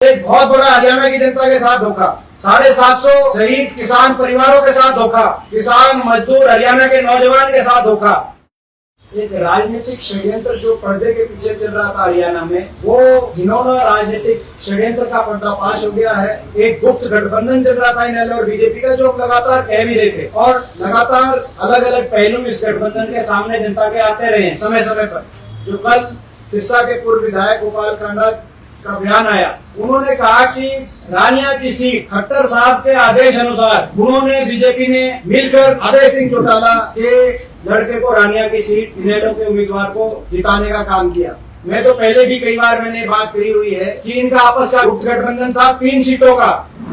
एक बहुत बड़ा हरियाणा की जनता के साथ धोखा, 750 शहीद किसान परिवारों के साथ धोखा, किसान मजदूर हरियाणा के नौजवान के साथ धोखा। एक राजनीतिक षड्यंत्र जो पर्दे के पीछे चल रहा था हरियाणा में, वो घिनौना राजनीतिक षड्यंत्र का पर्दाफाश हो गया है। एक गुप्त गठबंधन चल रहा था इनेलो और बीजेपी का, जो लगातार कह भी रहे थे और लगातार अलग अलग पहलू इस गठबंधन के सामने जनता के आते रहे हैं समय समय पर। जो कल सिरसा के पूर्व विधायक गोपाल कांडा का बयान आया, उन्होंने कहा कि रानिया की सीट खट्टर साहब के आदेश अनुसार उन्होंने बीजेपी ने मिलकर अभय सिंह चौटाला के लड़के को रानिया की सीट इनेलो के उम्मीदवार को जिताने का काम किया। मैं तो पहले भी कई बार मैंने बात कही हुई है कि इनका आपस का गुप्त गठबंधन था 3 सीटों का,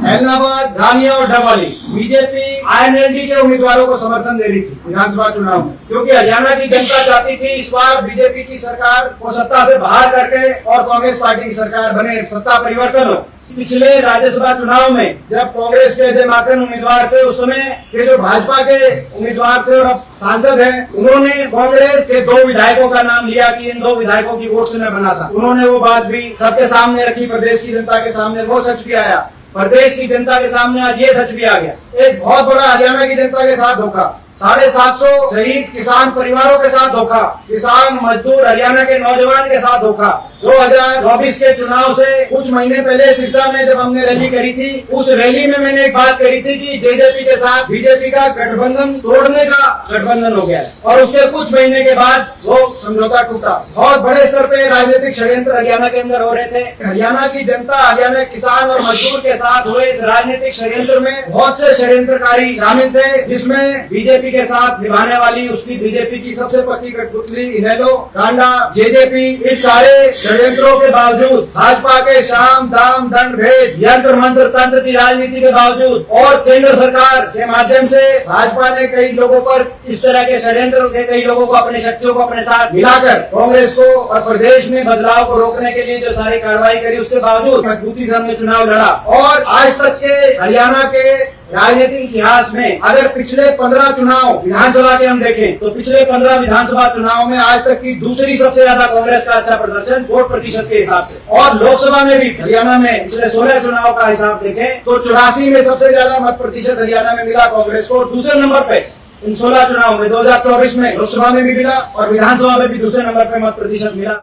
एलनाबाद, रानिया और डबवाली। बीजेपी INLD के उम्मीदवारों को समर्थन दे रही थी विधानसभा चुनाव में, क्योंकि हरियाणा की जनता चाहती थी इस बार बीजेपी की सरकार को सत्ता से बाहर करके और कांग्रेस पार्टी की सरकार बने, सत्ता परिवर्तन हो। पिछले राज्यसभा चुनाव में जब कांग्रेस के अजय माकन उम्मीदवार थे, उस समय के जो भाजपा के उम्मीदवार थे और अब सांसद हैं, उन्होंने कांग्रेस के 2 विधायकों का नाम लिया कि इन 2 विधायकों की वोट से मैं बना था। उन्होंने वो बात भी सबके सामने रखी, प्रदेश की जनता के सामने। वो सच भी आया, प्रदेश की जनता के सामने आज ये सच भी आ गया। एक बहुत बड़ा हरियाणा की जनता के साथ धोखा, 750 शहीद किसान परिवारों के साथ धोखा, किसान मजदूर हरियाणा के नौजवान के साथ धोखा। 2024 के चुनाव से कुछ महीने पहले सिरसा में जब हमने रैली करी थी, उस रैली में मैंने एक बात करी थी कि जेजेपी के साथ बीजेपी का गठबंधन तोड़ने का गठबंधन हो गया और उसके कुछ महीने के बाद वो समझौता टूटा। बहुत बड़े स्तर पे राजनीतिक षड्यंत्र हरियाणा के अंदर हो रहे थे। हरियाणा की जनता हरियाणा किसान और मजदूर के साथ हुए इस राजनीतिक षड्यंत्र में बहुत से षड्यंत्रकारी शामिल थे, जिसमें बीजेपी के साथ निभाने वाली उसकी बीजेपी की सबसे पक्की कठपुतली इनेलो, कांडा, जेजेपी, इस सारे षड्यंत्रों के बावजूद, भाजपा के शाम दाम दंड भेद यंत्र मंत्र तंत्र की राजनीति के बावजूद और केंद्र सरकार के माध्यम से भाजपा ने कई लोगों पर इस तरह के षड्यंत्र के कई लोगों को अपनी शक्तियों को अपने साथ मिलाकर कांग्रेस को और प्रदेश में बदलाव को रोकने के लिए जो सारी कार्रवाई करी, उसके बावजूद मजबूती से हमने चुनाव लड़ा। और आज तक के हरियाणा के राजनीतिक इतिहास में अगर पिछले 15 चुनाव विधानसभा के हम देखें तो पिछले 15 विधानसभा चुनाव में आज तक की दूसरी सबसे ज्यादा कांग्रेस का अच्छा प्रदर्शन वोट प्रतिशत के हिसाब से। और लोकसभा में भी हरियाणा में पिछले 16 चुनाव का हिसाब देखें तो 84 में सबसे ज्यादा मत प्रतिशत हरियाणा में मिला कांग्रेस को। दूसरे नंबर पे इन 16 चुनाव में 2024 में लोकसभा में भी मिला और विधानसभा में भी दूसरे नंबर पे मत प्रतिशत मिला।